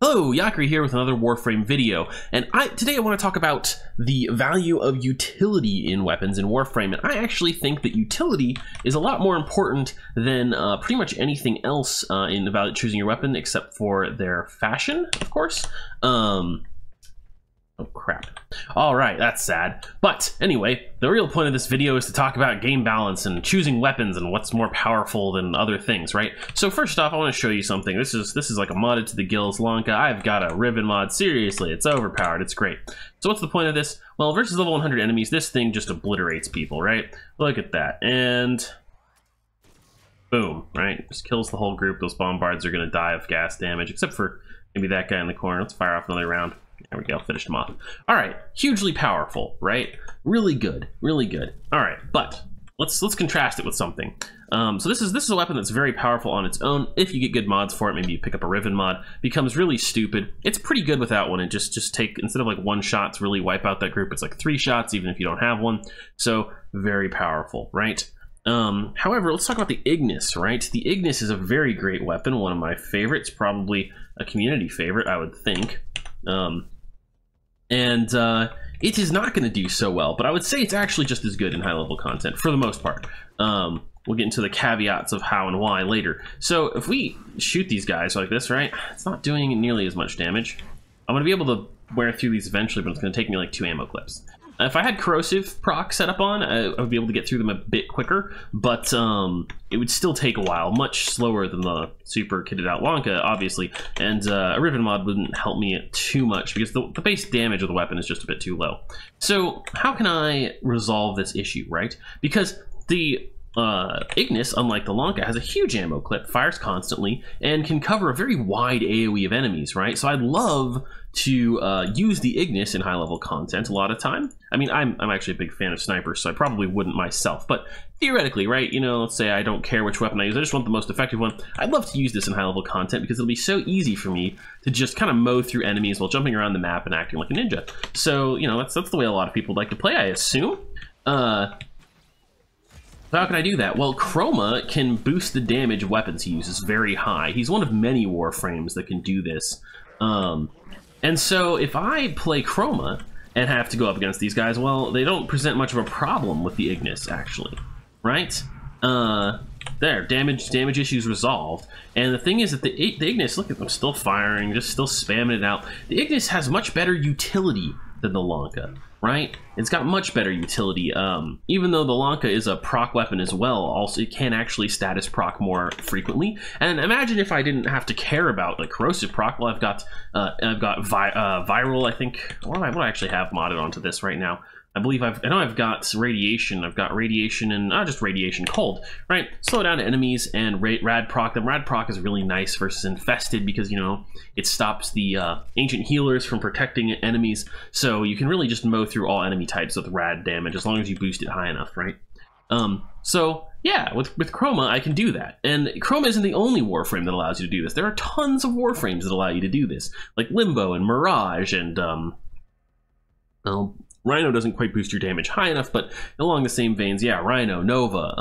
Hello, Yakri here with another Warframe video, and today I want to talk about the value of utility in weapons in Warframe, and I actually think that utility is a lot more important than pretty much anything else in about choosing your weapon, except for their fashion, of course. Oh crap. Alright, that's sad. But anyway, the real point of this video is to talk about game balance and choosing weapons and what's more powerful than other things, right? So first off, I want to show you something. This is like a modded to the Gills Lanka. I've got a ribbon mod. Seriously, it's overpowered. It's great. So what's the point of this? Well, versus level 100 enemies, this thing just obliterates people, right? Look at that. And boom, right? Just kills the whole group. Those bombards are going to die of gas damage, except for maybe that guy in the corner. Let's fire off another round. There we go, finished him off. All right, hugely powerful, right? Really good, really good. All right, but let's contrast it with something. So this is a weapon that's very powerful on its own. If you get good mods for it, maybe you pick up a Riven mod, becomes really stupid. It's pretty good without one. And just take, instead of like one shot to really wipe out that group, it's like 3 shots, even if you don't have one. So very powerful, right? However, let's talk about the Ignis, right? The Ignis is a very great weapon, one of my favorites, probably a community favorite, I would think. It is not going to do so well, but I would say it's actually just as good in high-level content, for the most part. We'll get into the caveats of how and why later. So if we shoot these guys like this, right, it's not doing nearly as much damage. I'm going to be able to wear through these eventually, but it's going to take me like 2 ammo clips. If I had corrosive proc set up on, I would be able to get through them a bit quicker, but it would still take a while, much slower than the super kitted out Lanka, obviously, and a Riven mod wouldn't help me too much because the base damage of the weapon is just a bit too low. So how can I resolve this issue, right? Because the Ignis, unlike the Lanka, has a huge ammo clip, fires constantly, and can cover a very wide AoE of enemies, right? So I'd love to use the Ignis in high-level content a lot of time. I mean, I'm actually a big fan of snipers, so I probably wouldn't myself, but theoretically, right, you know, let's say I don't care which weapon I use, I just want the most effective one. I'd love to use this in high-level content because it'll be so easy for me to just kind of mow through enemies while jumping around the map and acting like a ninja. So, you know, that's the way a lot of people like to play, I assume. How can I do that? Well, Chroma can boost the damage of weapons he uses very high. He's one of many Warframes that can do this. And so if I play Chroma and have to go up against these guys, well, they don't present much of a problem with the Ignis, actually, right? There, damage issues resolved. And the thing is that the Ignis, look at them, still firing, just still spamming it out. The Ignis has much better utility than the Lanka, right? It's got much better utility. Even though the Lanka is a proc weapon as well, also it can actually status proc more frequently. And imagine if I didn't have to care about like corrosive proc. Well, I've got viral, I think. What do I actually have modded onto this right now? I believe I know I've got radiation. I've got radiation and just radiation cold, right? Slow down enemies and rad proc them. Rad proc is really nice versus infested because, you know, it stops the ancient healers from protecting enemies. So you can really just mow through all enemy types with rad damage as long as you boost it high enough, right? So yeah, with Chroma, I can do that. And Chroma isn't the only Warframe that allows you to do this. There are tons of Warframes that allow you to do this, like Limbo and Mirage and well, Rhino doesn't quite boost your damage high enough, but along the same veins, yeah, Rhino, Nova,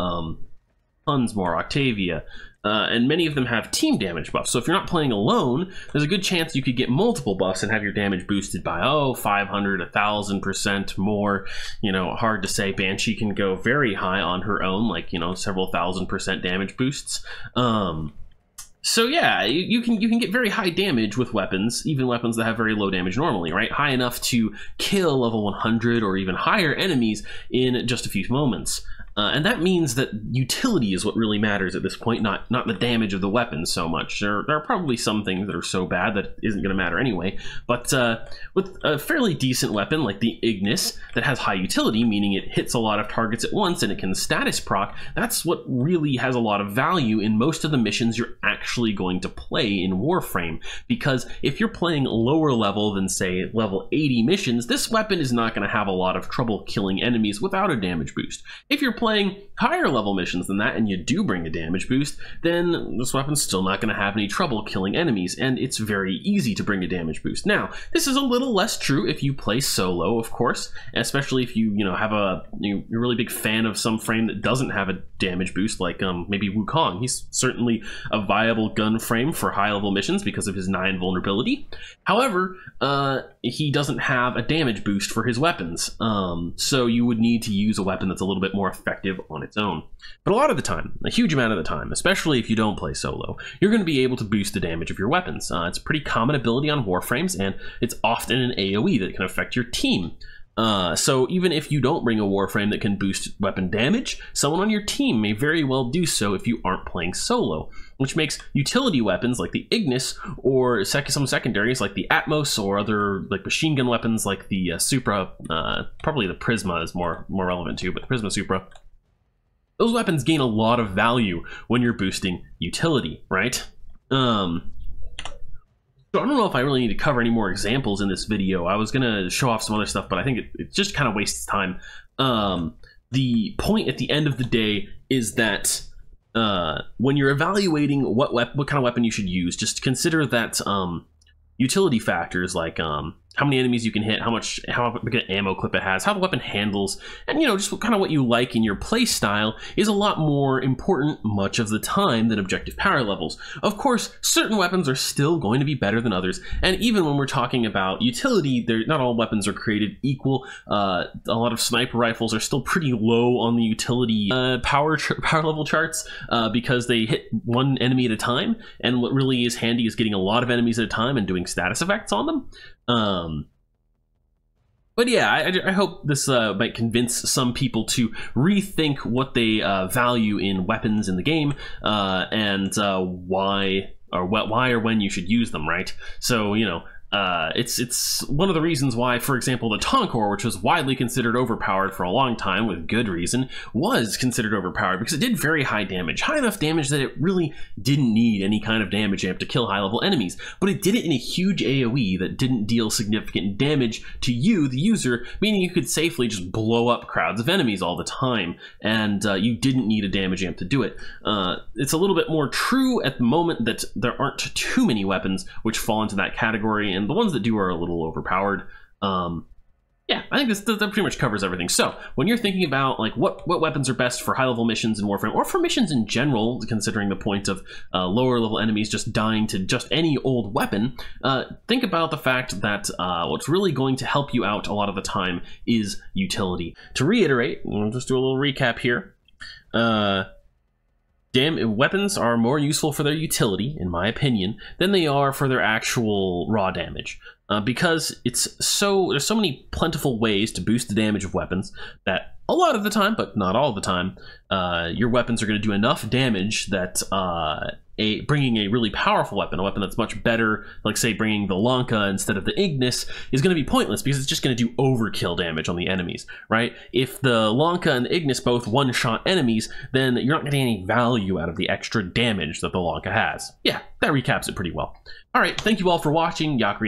tons more, Octavia, and many of them have team damage buffs. So if you're not playing alone, there's a good chance you could get multiple buffs and have your damage boosted by, 500, 1,000% more. You know, hard to say. Banshee can go very high on her own, like, you know, several 1,000% damage boosts. So yeah, you can get very high damage with weapons, even weapons that have very low damage normally, right? High enough to kill level 100 or even higher enemies in just a few moments. And that means that utility is what really matters at this point, not the damage of the weapon so much. There are probably some things that are so bad that isn't going to matter anyway, but with a fairly decent weapon like the Ignis that has high utility, meaning it hits a lot of targets at once and it can status proc, that's what really has a lot of value in most of the missions you're actually going to play in Warframe. Because if you're playing lower level than, say, level 80 missions, this weapon is not going to have a lot of trouble killing enemies without a damage boost. If you're playing playing higher level missions than that and you do bring a damage boost, then this weapon's still not going to have any trouble killing enemies, and it's very easy to bring a damage boost. Now, this is a little less true if you play solo, of course, especially if you have you're a really big fan of some frame that doesn't have a damage boost, like maybe Wukong. He's certainly a viable gun frame for high level missions because of his 9 vulnerability. However, he doesn't have a damage boost for his weapons, so you would need to use a weapon that's a little bit more effective on its own. But a lot of the time, a huge amount of the time, especially if you don't play solo, you're going to be able to boost the damage of your weapons. It's a pretty common ability on Warframes, and it's often an AoE that can affect your team. So even if you don't bring a Warframe that can boost weapon damage, someone on your team may very well do so if you aren't playing solo, which makes utility weapons like the Ignis, or some secondaries like the Atmos, or other like machine gun weapons like the Supra, probably the Prisma is more relevant too, but the Prisma Supra. Those weapons gain a lot of value when you're boosting utility, right? So I don't know if I really need to cover any more examples in this video. I was gonna show off some other stuff, but I think it just kind of wastes time. The point at the end of the day is that when you're evaluating what kind of weapon you should use, just consider that utility factors like how many enemies you can hit, how big an ammo clip it has, how the weapon handles, and just kind of what you like in your play style is a lot more important much of the time than objective power levels. Of course, certain weapons are still going to be better than others, and even when we're talking about utility, not all weapons are created equal. A lot of sniper rifles are still pretty low on the utility power level charts because they hit one enemy at a time, and what really is handy is getting a lot of enemies at a time and doing status effects on them. But yeah, I hope this might convince some people to rethink what they value in weapons in the game, and why or when you should use them, right? So, it's one of the reasons why, for example, the Tonkor, which was widely considered overpowered for a long time with good reason, was considered overpowered because it did very high damage, high enough damage that it really didn't need any kind of damage amp to kill high level enemies, but it did it in a huge AoE that didn't deal significant damage to you, the user, meaning you could safely just blow up crowds of enemies all the time, and you didn't need a damage amp to do it. It's a little bit more true at the moment that there aren't too many weapons which fall into that category, and the ones that do are a little overpowered. Yeah, I think that pretty much covers everything. So when you're thinking about like what weapons are best for high level missions in Warframe, or for missions in general, considering the point of lower level enemies just dying to just any old weapon, think about the fact that what's really going to help you out a lot of the time is utility. To reiterate, we'll just do a little recap here. Weapons are more useful for their utility, in my opinion, than they are for their actual raw damage. Because there's so many plentiful ways to boost the damage of weapons that a lot of the time, but not all the time, your weapons are going to do enough damage that bringing a really powerful weapon, a weapon that's much better, like say bringing the Lanka instead of the Ignis, is going to be pointless because it's just going to do overkill damage on the enemies, right? If the Lanka and the Ignis both one-shot enemies, then you're not getting any value out of the extra damage that the Lanka has. Yeah, that recaps it pretty well. All right, thank you all for watching. Yak React.